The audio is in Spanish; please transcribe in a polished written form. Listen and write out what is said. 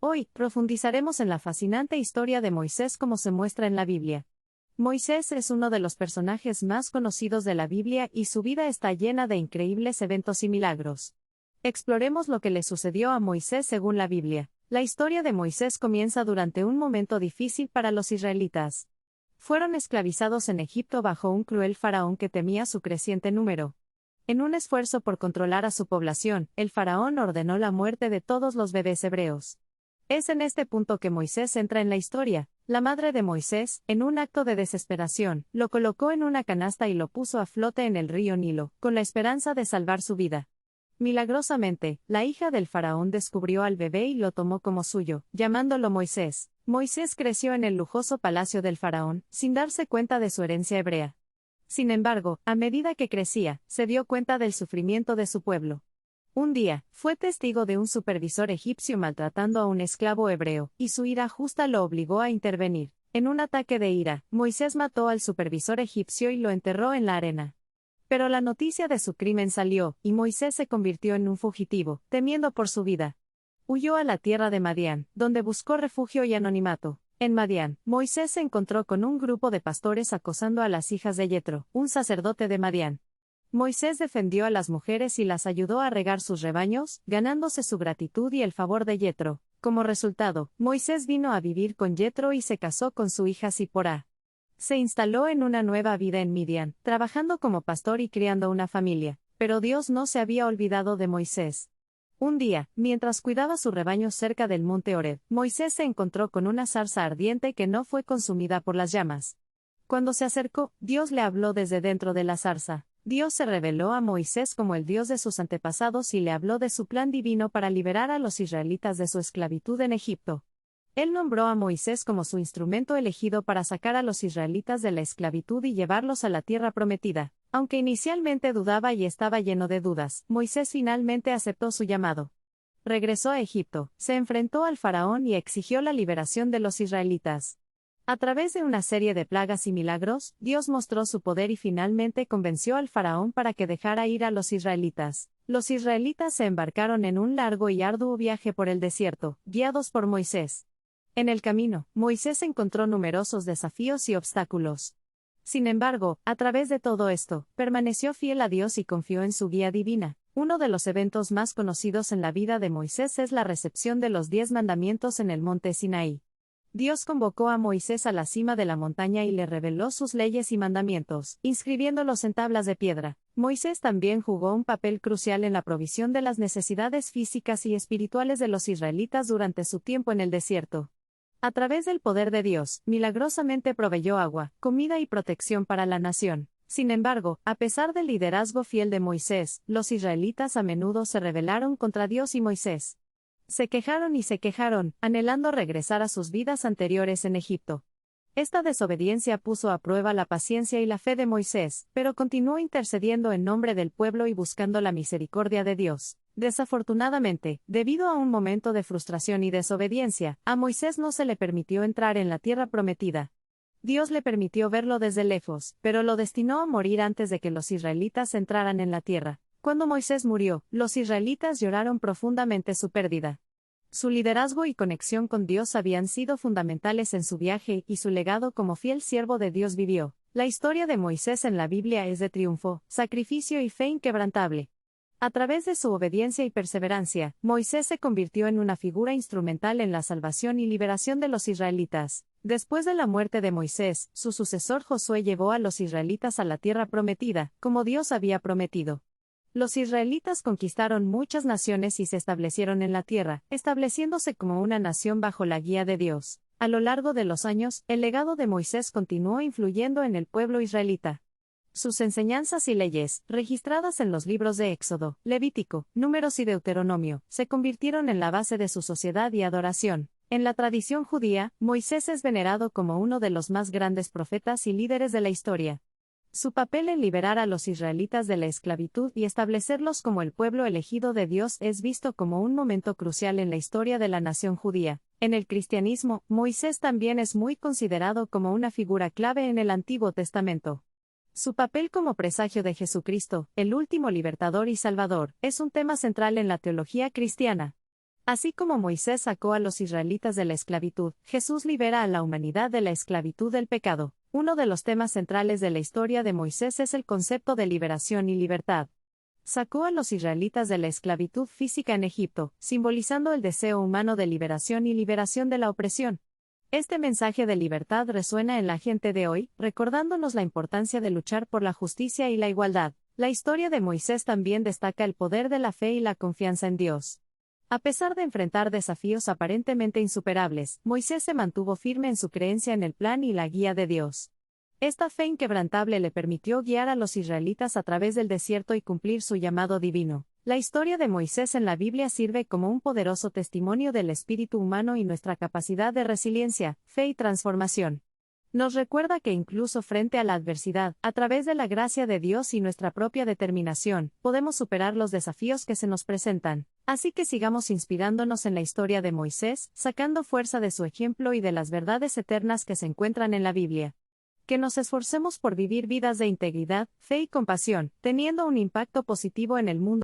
Hoy, profundizaremos en la fascinante historia de Moisés como se muestra en la Biblia. Moisés es uno de los personajes más conocidos de la Biblia y su vida está llena de increíbles eventos y milagros. Exploremos lo que le sucedió a Moisés según la Biblia. La historia de Moisés comienza durante un momento difícil para los israelitas. Fueron esclavizados en Egipto bajo un cruel faraón que temía su creciente número. En un esfuerzo por controlar a su población, el faraón ordenó la muerte de todos los bebés hebreos. Es en este punto que Moisés entra en la historia. La madre de Moisés, en un acto de desesperación, lo colocó en una canasta y lo puso a flote en el río Nilo, con la esperanza de salvar su vida. Milagrosamente, la hija del faraón descubrió al bebé y lo tomó como suyo, llamándolo Moisés. Moisés creció en el lujoso palacio del faraón, sin darse cuenta de su herencia hebrea. Sin embargo, a medida que crecía, se dio cuenta del sufrimiento de su pueblo. Un día, fue testigo de un supervisor egipcio maltratando a un esclavo hebreo, y su ira justa lo obligó a intervenir. En un ataque de ira, Moisés mató al supervisor egipcio y lo enterró en la arena. Pero la noticia de su crimen salió, y Moisés se convirtió en un fugitivo, temiendo por su vida. Huyó a la tierra de Madián, donde buscó refugio y anonimato. En Madián, Moisés se encontró con un grupo de pastores acosando a las hijas de Yetro, un sacerdote de Madián. Moisés defendió a las mujeres y las ayudó a regar sus rebaños, ganándose su gratitud y el favor de Yetro. Como resultado, Moisés vino a vivir con Yetro y se casó con su hija Zipporá. Se instaló en una nueva vida en Midian, trabajando como pastor y criando una familia, pero Dios no se había olvidado de Moisés. Un día, mientras cuidaba su rebaño cerca del monte Horeb, Moisés se encontró con una zarza ardiente que no fue consumida por las llamas. Cuando se acercó, Dios le habló desde dentro de la zarza. Dios se reveló a Moisés como el Dios de sus antepasados y le habló de su plan divino para liberar a los israelitas de su esclavitud en Egipto. Él nombró a Moisés como su instrumento elegido para sacar a los israelitas de la esclavitud y llevarlos a la tierra prometida. Aunque inicialmente dudaba y estaba lleno de dudas, Moisés finalmente aceptó su llamado. Regresó a Egipto, se enfrentó al faraón y exigió la liberación de los israelitas. A través de una serie de plagas y milagros, Dios mostró su poder y finalmente convenció al faraón para que dejara ir a los israelitas. Los israelitas se embarcaron en un largo y arduo viaje por el desierto, guiados por Moisés. En el camino, Moisés encontró numerosos desafíos y obstáculos. Sin embargo, a través de todo esto, permaneció fiel a Dios y confió en su guía divina. Uno de los eventos más conocidos en la vida de Moisés es la recepción de los 10 mandamientos en el monte Sinaí. Dios convocó a Moisés a la cima de la montaña y le reveló sus leyes y mandamientos, inscribiéndolos en tablas de piedra. Moisés también jugó un papel crucial en la provisión de las necesidades físicas y espirituales de los israelitas durante su tiempo en el desierto. A través del poder de Dios, milagrosamente proveyó agua, comida y protección para la nación. Sin embargo, a pesar del liderazgo fiel de Moisés, los israelitas a menudo se rebelaron contra Dios y Moisés. Se quejaron y se quejaron, anhelando regresar a sus vidas anteriores en Egipto. Esta desobediencia puso a prueba la paciencia y la fe de Moisés, pero continuó intercediendo en nombre del pueblo y buscando la misericordia de Dios. Desafortunadamente, debido a un momento de frustración y desobediencia, a Moisés no se le permitió entrar en la tierra prometida. Dios le permitió verlo desde lejos, pero lo destinó a morir antes de que los israelitas entraran en la tierra. Cuando Moisés murió, los israelitas lloraron profundamente su pérdida. Su liderazgo y conexión con Dios habían sido fundamentales en su viaje y su legado como fiel siervo de Dios vivió. La historia de Moisés en la Biblia es de triunfo, sacrificio y fe inquebrantable. A través de su obediencia y perseverancia, Moisés se convirtió en una figura instrumental en la salvación y liberación de los israelitas. Después de la muerte de Moisés, su sucesor Josué llevó a los israelitas a la tierra prometida, como Dios había prometido. Los israelitas conquistaron muchas naciones y se establecieron en la tierra, estableciéndose como una nación bajo la guía de Dios. A lo largo de los años, el legado de Moisés continuó influyendo en el pueblo israelita. Sus enseñanzas y leyes, registradas en los libros de Éxodo, Levítico, Números y Deuteronomio, se convirtieron en la base de su sociedad y adoración. En la tradición judía, Moisés es venerado como uno de los más grandes profetas y líderes de la historia. Su papel en liberar a los israelitas de la esclavitud y establecerlos como el pueblo elegido de Dios es visto como un momento crucial en la historia de la nación judía. En el cristianismo, Moisés también es muy considerado como una figura clave en el Antiguo Testamento. Su papel como presagio de Jesucristo, el último libertador y salvador, es un tema central en la teología cristiana. Así como Moisés sacó a los israelitas de la esclavitud, Jesús libera a la humanidad de la esclavitud del pecado. Uno de los temas centrales de la historia de Moisés es el concepto de liberación y libertad. Sacó a los israelitas de la esclavitud física en Egipto, simbolizando el deseo humano de liberación y liberación de la opresión. Este mensaje de libertad resuena en la gente de hoy, recordándonos la importancia de luchar por la justicia y la igualdad. La historia de Moisés también destaca el poder de la fe y la confianza en Dios. A pesar de enfrentar desafíos aparentemente insuperables, Moisés se mantuvo firme en su creencia en el plan y la guía de Dios. Esta fe inquebrantable le permitió guiar a los israelitas a través del desierto y cumplir su llamado divino. La historia de Moisés en la Biblia sirve como un poderoso testimonio del espíritu humano y nuestra capacidad de resiliencia, fe y transformación. Nos recuerda que incluso frente a la adversidad, a través de la gracia de Dios y nuestra propia determinación, podemos superar los desafíos que se nos presentan. Así que sigamos inspirándonos en la historia de Moisés, sacando fuerza de su ejemplo y de las verdades eternas que se encuentran en la Biblia. Que nos esforcemos por vivir vidas de integridad, fe y compasión, teniendo un impacto positivo en el mundo.